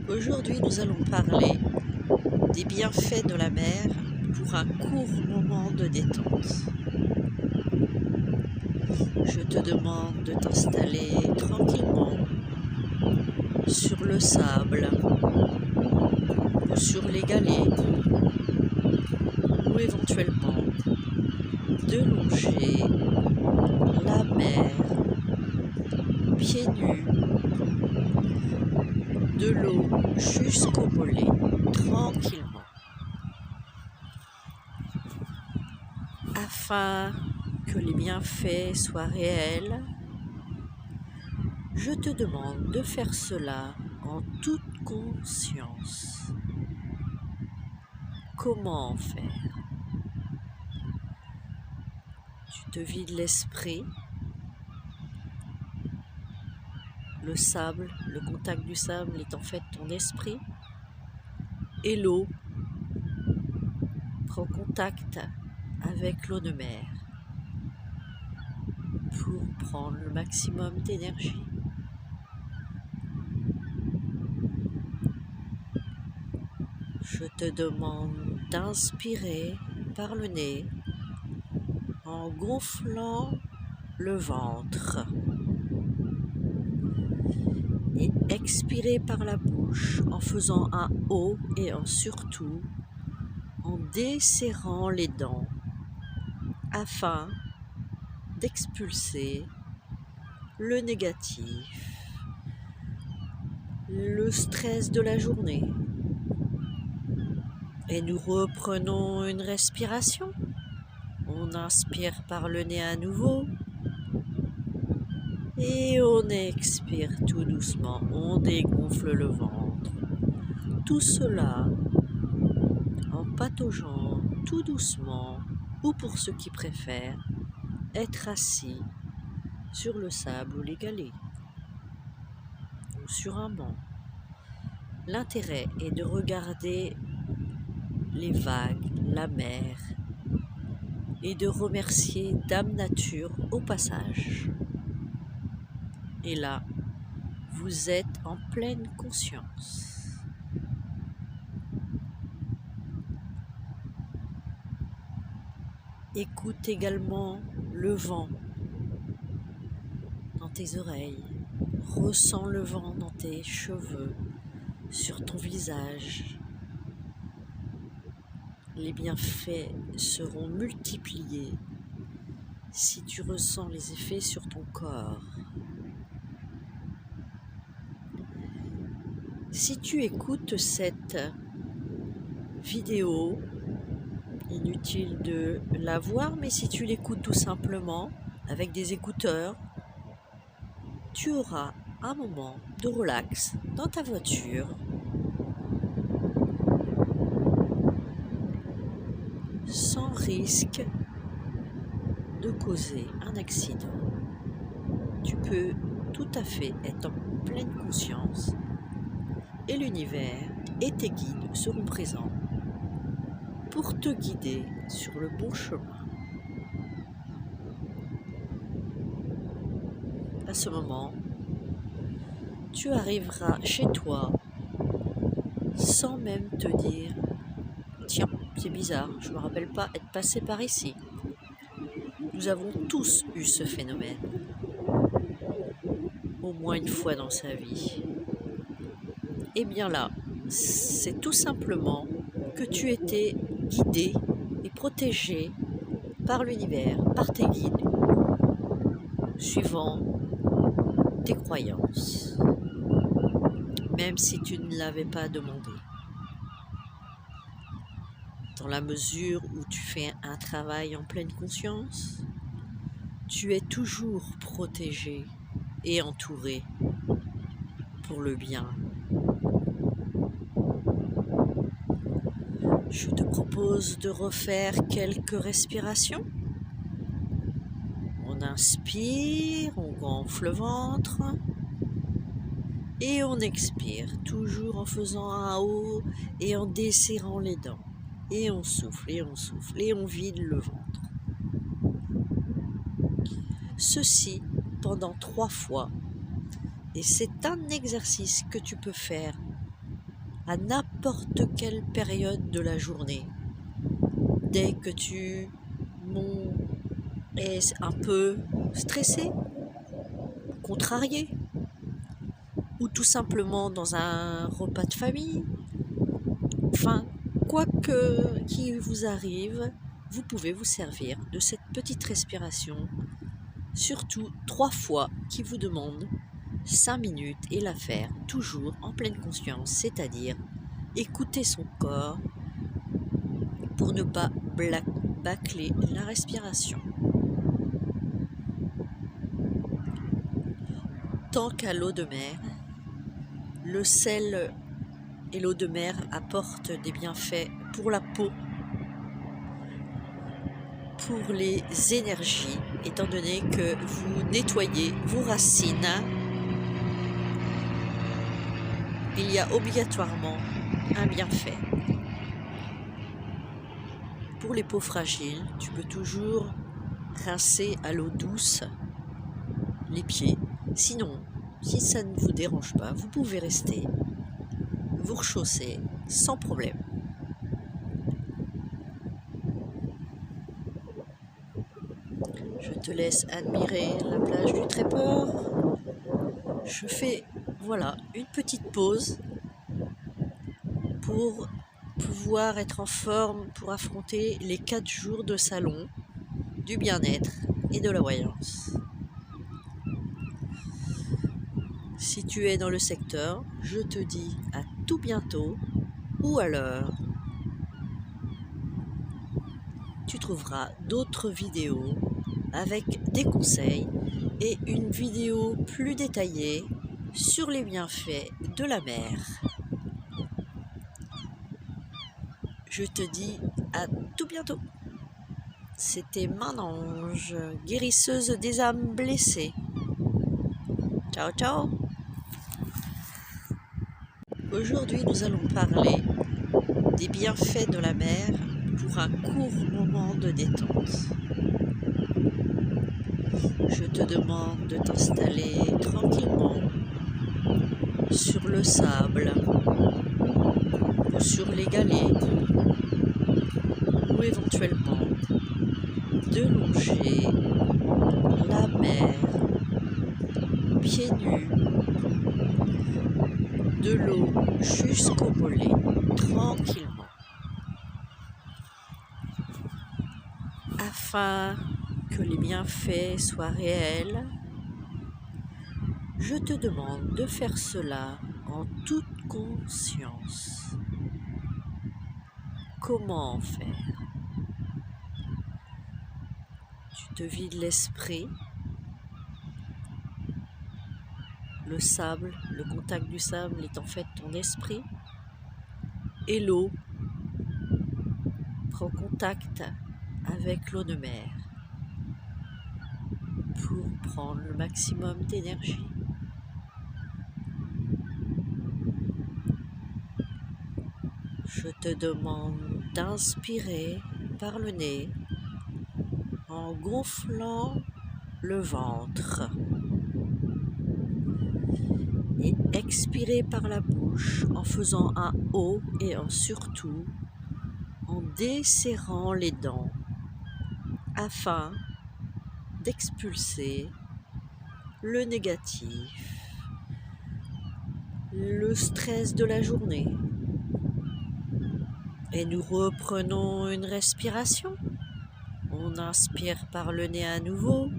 Aujourd'hui, nous allons parler des bienfaits de la mer pour un court moment de détente. Je te demande de t'installer tranquillement sur le sable ou sur les galets ou éventuellement de longer la mer pieds nus, de l'eau jusqu'au mollet, tranquillement. Afin que les bienfaits soient réels, je te demande de faire cela en toute conscience. Comment faire? Tu te vides l'esprit. Le sable, le contact du sable est en fait ton esprit. Et l'eau prend contact avec l'eau de mer pour prendre le maximum d'énergie. Je te demande d'inspirer par le nez en gonflant le ventre et expirer par la bouche en faisant un O et surtout en desserrant les dents afin d'expulser le négatif, le stress de la journée. Et nous reprenons une respiration. On inspire par le nez à nouveau. Et on expire tout doucement. On dégonfle le ventre. Tout cela en pataugeant tout doucement, ou pour ceux qui préfèrent, être assis sur le sable ou les galets, ou sur un banc. L'intérêt est de regarder les vagues, la mer, et de remercier Dame Nature au passage. Et là, vous êtes en pleine conscience. Écoute également le vent dans tes oreilles. Ressens le vent dans tes cheveux, sur ton visage. Les bienfaits seront multipliés si tu ressens les effets sur ton corps. Si tu écoutes cette vidéo, inutile de la voir, mais si tu l'écoutes tout simplement avec des écouteurs, tu auras un moment de relax dans ta voiture, sans risque de causer un accident. Tu peux tout à fait être en pleine conscience et l'univers et tes guides seront présents pour te guider sur le bon chemin. À ce moment, tu arriveras chez toi sans même te dire « Tiens, c'est bizarre, je ne me rappelle pas être passé par ici ». Nous avons tous eu ce phénomène, au moins une fois dans sa vie. Et bien là, c'est tout simplement que tu étais guidé et protégé par l'univers, par tes guides, suivant tes croyances, même si tu ne l'avais pas demandé. Dans la mesure où tu fais un travail en pleine conscience, tu es toujours protégé et entouré pour le bien. Je te propose de refaire quelques respirations. On inspire, on gonfle le ventre et on expire, toujours en faisant un haut et en desserrant les dents. Et on souffle et on vide le ventre. Ceci pendant 3 fois. Et c'est un exercice que tu peux faire à n'importe quelle période de la journée. Dès que tu es un peu stressé, contrarié, ou tout simplement dans un repas de famille, enfin, quoi que qui vous arrive, vous pouvez vous servir de cette petite respiration, surtout 3 fois, qui vous demande 5 minutes et la faire toujours en pleine conscience, c'est-à-dire écouter son corps pour ne pas bâcler la respiration. Tant qu'à l'eau de mer, le sel et l'eau de mer apportent des bienfaits pour la peau, pour les énergies, étant donné que vous nettoyez vos racines. Il y a obligatoirement un bienfait. Pour les peaux fragiles, tu peux toujours rincer à l'eau douce les pieds. Sinon, si ça ne vous dérange pas, vous pouvez rester, vous rechausser sans problème. Je te laisse admirer la plage du Tréport. Je fais, voilà, une petite pause pour pouvoir être en forme pour affronter les 4 jours de salon du bien-être et de la voyance. Si tu es dans le secteur, je te dis à tout bientôt, ou alors tu trouveras d'autres vidéos avec des conseils et une vidéo plus détaillée sur les bienfaits de la mer. Je te dis à tout bientôt. C'était Main-Ange, guérisseuse des âmes blessées. Ciao, ciao. Aujourd'hui, nous allons parler des bienfaits de la mer pour un court moment de détente. Je te demande de t'installer tranquillement sur le sable ou sur les galets ou éventuellement de longer la mer pieds nus, de l'eau jusqu'au mollet, tranquillement, afin que les bienfaits soient réels. Je te demande de faire cela en toute conscience. Comment faire? Tu te vides l'esprit. Le sable, le contact du sable est en fait ton esprit. Et l'eau prend contact avec l'eau de mer pour prendre le maximum d'énergie. Je te demande d'inspirer par le nez en gonflant le ventre et expirer par la bouche en faisant un O et surtout en desserrant les dents afin d'expulser le négatif, le stress de la journée. Et nous reprenons une respiration. On inspire par le nez à nouveau.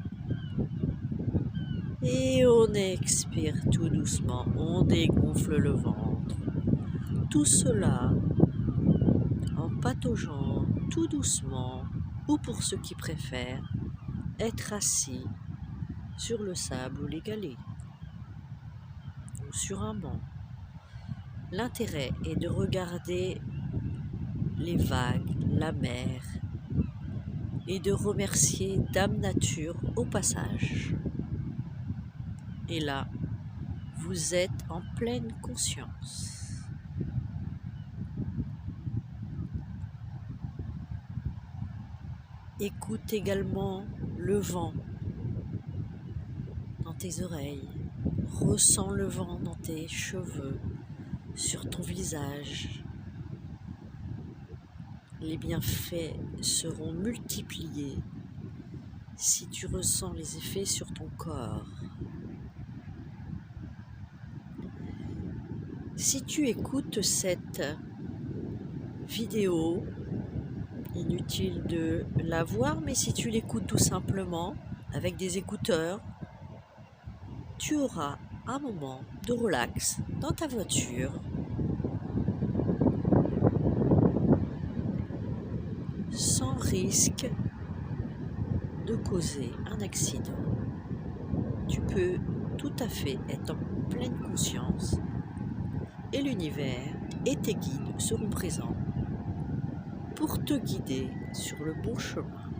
Et on expire tout doucement. On dégonfle le ventre. Tout cela en pataugeant tout doucement, ou pour ceux qui préfèrent, être assis sur le sable ou les galets, ou sur un banc. L'intérêt est de regarder les vagues, la mer, et de remercier Dame Nature au passage. Et là, vous êtes en pleine conscience. Écoute également le vent dans tes oreilles. Ressens le vent dans tes cheveux, sur ton visage. Les bienfaits seront multipliés si tu ressens les effets sur ton corps. Si tu écoutes cette vidéo, inutile de la voir, mais si tu l'écoutes tout simplement avec des écouteurs, tu auras un moment de relax dans ta voiture, sans risque de causer un accident. Tu peux tout à fait être en pleine conscience et l'univers et tes guides seront présents pour te guider sur le bon chemin.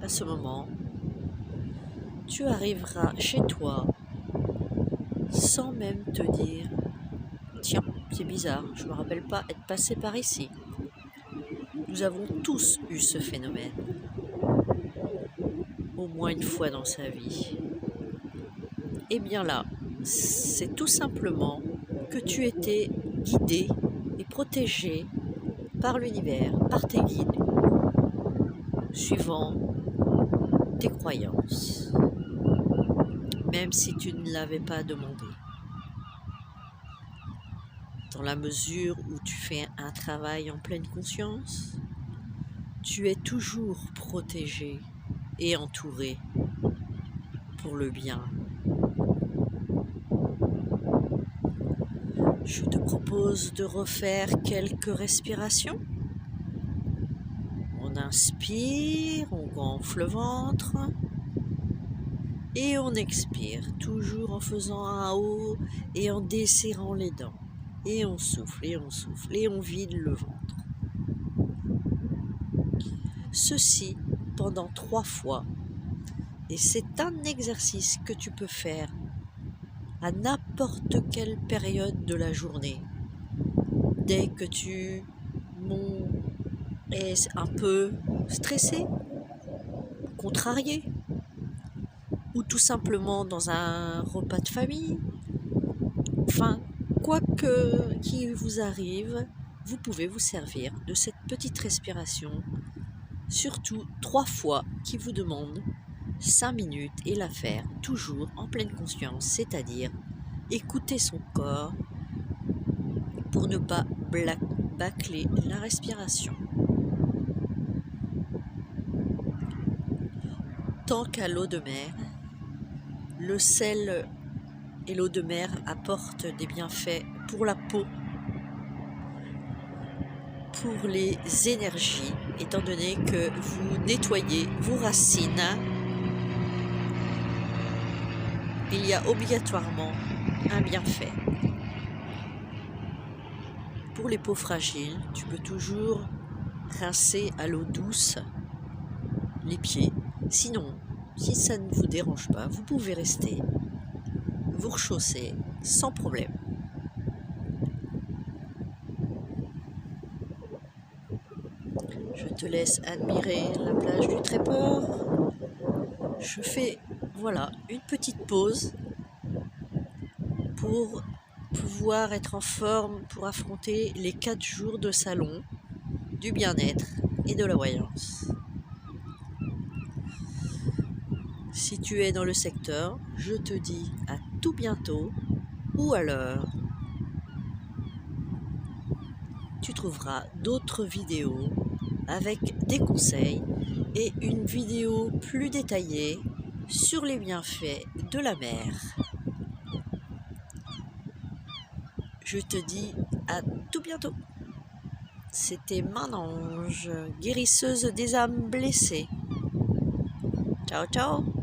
À ce moment, tu arriveras chez toi sans même te dire « Tiens, c'est bizarre, je ne me rappelle pas être passé par ici. » Nous avons tous eu ce phénomène, au moins une fois dans sa vie. Et bien là, c'est tout simplement que tu étais guidé et protégé par l'univers, par tes guides, suivant tes croyances, même si tu ne l'avais pas demandé. Dans la mesure où tu fais un travail en pleine conscience, tu es toujours protégé et entouré pour le bien. Je te propose de refaire quelques respirations. On inspire, on gonfle le ventre et on expire, toujours en faisant un haut et en desserrant les dents. Et on souffle et on souffle et on vide le ventre. Ceci pendant 3 fois. Et c'est un exercice que tu peux faire à n'importe quelle période de la journée. Dès que tu es un peu stressé, contrarié, ou tout simplement dans un repas de famille, enfin, quoi que qui vous arrive, vous pouvez vous servir de cette petite respiration, surtout 3 fois, qui vous demande 5 minutes et la faire toujours en pleine conscience, c'est-à-dire écouter son corps pour ne pas bâcler la respiration. Tant qu'à l'eau de mer, le sel et l'eau de mer apportent des bienfaits pour la peau, pour les énergies, étant donné que vous nettoyez vos racines. Il y a obligatoirement un bienfait. Pour les peaux fragiles, tu peux toujours rincer à l'eau douce les pieds. Sinon, si ça ne vous dérange pas, vous pouvez rester, vous rechausser sans problème. Je te laisse admirer la plage du Tréport. Je fais, voilà, une petite pause pour pouvoir être en forme pour affronter les 4 jours de salon du bien-être et de la voyance. Si tu es dans le secteur, je te dis à tout bientôt, ou alors tu trouveras d'autres vidéos avec des conseils et une vidéo plus détaillée sur les bienfaits de la mer. Je te dis à tout bientôt. C'était Main d'Ange, guérisseuse des âmes blessées. Ciao, ciao!